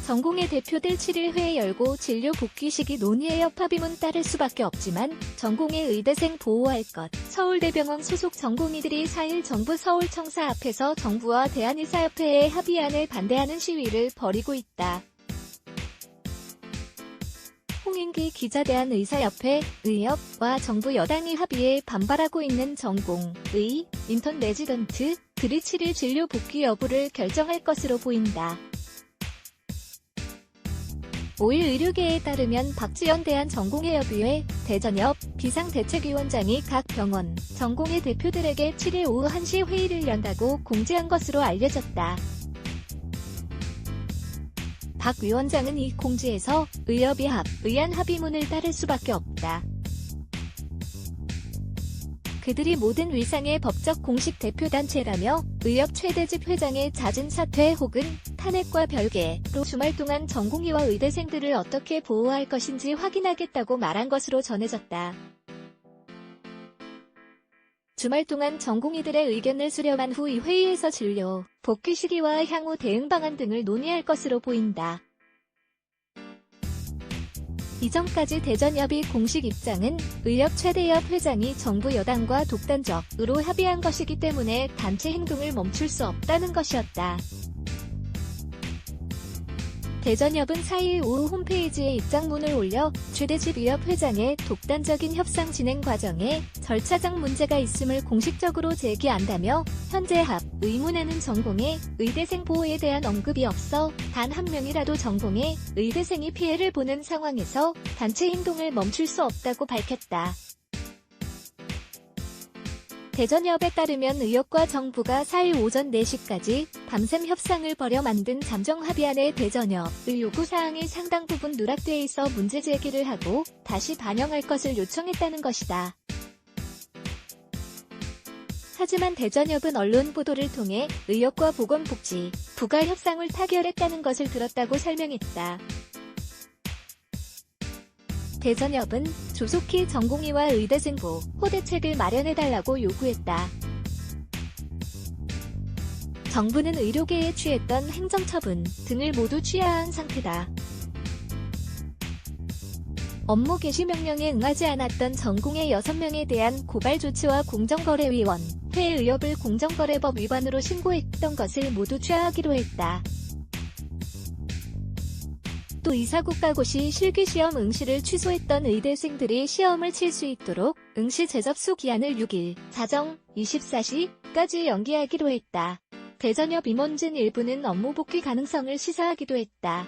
전공의 대표들 7일 열고 진료 복귀 시기 논의의 협합임은 따를 수밖에 없지만 전공의 의대생 보호할 것. 서울대병원 소속 전공의들이 4일 정부 서울청사 앞에서 정부와 대한의사협회의 합의안을 반대하는 시위를 벌이고 있다. 홍인기 기자 대한의사협회, 의협과 정부 여당이 합의에 반발하고 있는 전공, 의, 인턴 레지던트들이 7일 진료 복귀 여부를 결정할 것으로 보인다. 5일 의료계에 따르면 박지연 대한전공의협의회 대전협 비상대책위원장이 각 병원, 전공의 대표들에게 7일 오후 1시 회의를 연다고 공지한 것으로 알려졌다. 박 위원장은 이 공지에서 의협이 의안 합의문을 따를 수밖에 없다. 그들이 모든 위상의 법적 공식 대표단체라며 의협 최대집 회장의 잦은 사퇴 혹은 탄핵과 별개로 주말 동안 전공의와 의대생들을 어떻게 보호할 것인지 확인하겠다고 말한 것으로 전해졌다. 주말 동안 전공의들의 의견을 수렴한 후 이 회의에서 진료, 복귀 시기와 향후 대응 방안 등을 논의할 것으로 보인다. 이전까지 대전협의 공식 입장은 의협 최대협 회장이 정부 여당과 독단적으로 합의한 것이기 때문에 단체 행동을 멈출 수 없다는 것이었다. 대전협은 4일 오후 홈페이지에 입장문을 올려 최대집 의협 회장의 독단적인 협상 진행 과정에 절차적 문제가 있음을 공식적으로 제기한다며 현재 의문에는 전공의 의대생 보호에 대한 언급이 없어 단 한 명이라도 전공의 의대생이 피해를 보는 상황에서 단체 행동을 멈출 수 없다고 밝혔다. 대전협에 따르면 의협과 정부가 4일 오전 4시까지 밤샘 협상을 벌여 만든 잠정 합의안의 대전협의 요구사항이 상당 부분 누락돼 있어 문제 제기를 하고 다시 반영할 것을 요청했다는 것이다. 하지만 대전협은 언론 보도를 통해 의협과 보건복지부가 협상을 타결했다는 것을 들었다고 설명했다. 대전협은 조속히 전공의와 의대생 보호 대책을 마련해달라고 요구했다. 정부는 의료계에 취했던 행정처분 등을 모두 취하한 상태다. 업무 개시 명령에 응하지 않았던 전공의 6명에 대한 고발 조치와 공정거래위원회 의협을 공정거래법 위반으로 신고했던 것을 모두 취하하기로 했다. 또 의사국가고시 실기시험 응시를 취소했던 의대생들이 시험을 칠 수 있도록 응시 재접수 기한을 6일, 자정 24시까지 연기하기로 했다. 대전협 임원진 일부는 업무 복귀 가능성을 시사하기도 했다.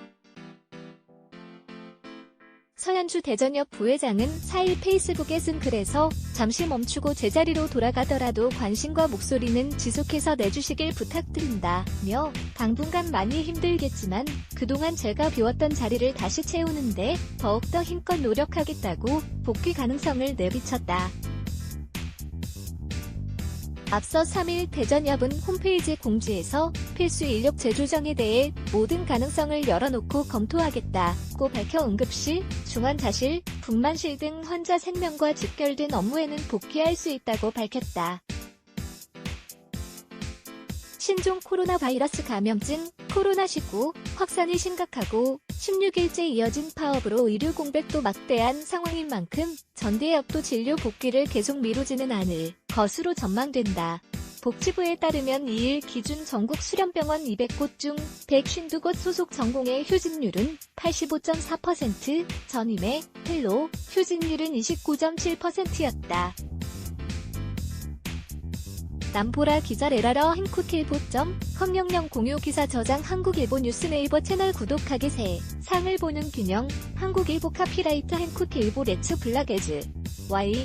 서현주 대전협 부회장은 4일 페이스북에 쓴 글에서 잠시 멈추고 제자리로 돌아가더라도 관심과 목소리는 지속해서 내주시길 부탁드린다며 당분간 많이 힘들겠지만 그동안 제가 비웠던 자리를 다시 채우는데 더욱더 힘껏 노력하겠다고 복귀 가능성을 내비쳤다. 앞서 3일 대전협은 홈페이지 공지에서 필수 인력 재조정에 대해 모든 가능성을 열어놓고 검토하겠다고 밝혀 응급실, 중환자실, 분만실 등 환자 생명과 직결된 업무에는 복귀할 수 있다고 밝혔다. 신종 코로나 바이러스 감염증, 코로나19 확산이 심각하고 16일째 이어진 파업으로 의료 공백도 막대한 상황인 만큼 전대협도 진료 복귀를 계속 미루지는 않을 것으로 전망된다. 복지부에 따르면 2일 기준 전국 수련병원 200곳 중 152곳 소속 전공의 휴진율은 85.4%, 전임의 펠로 휴진율은 29.7%였다. 남보라 기자 레라러 한국일보.com 공유 기사 저장 한국일보 뉴스 네이버 채널 구독하기 세상을 보는 균형 한국일보 카피라이터 한국일보 레츠 블락에즈 Y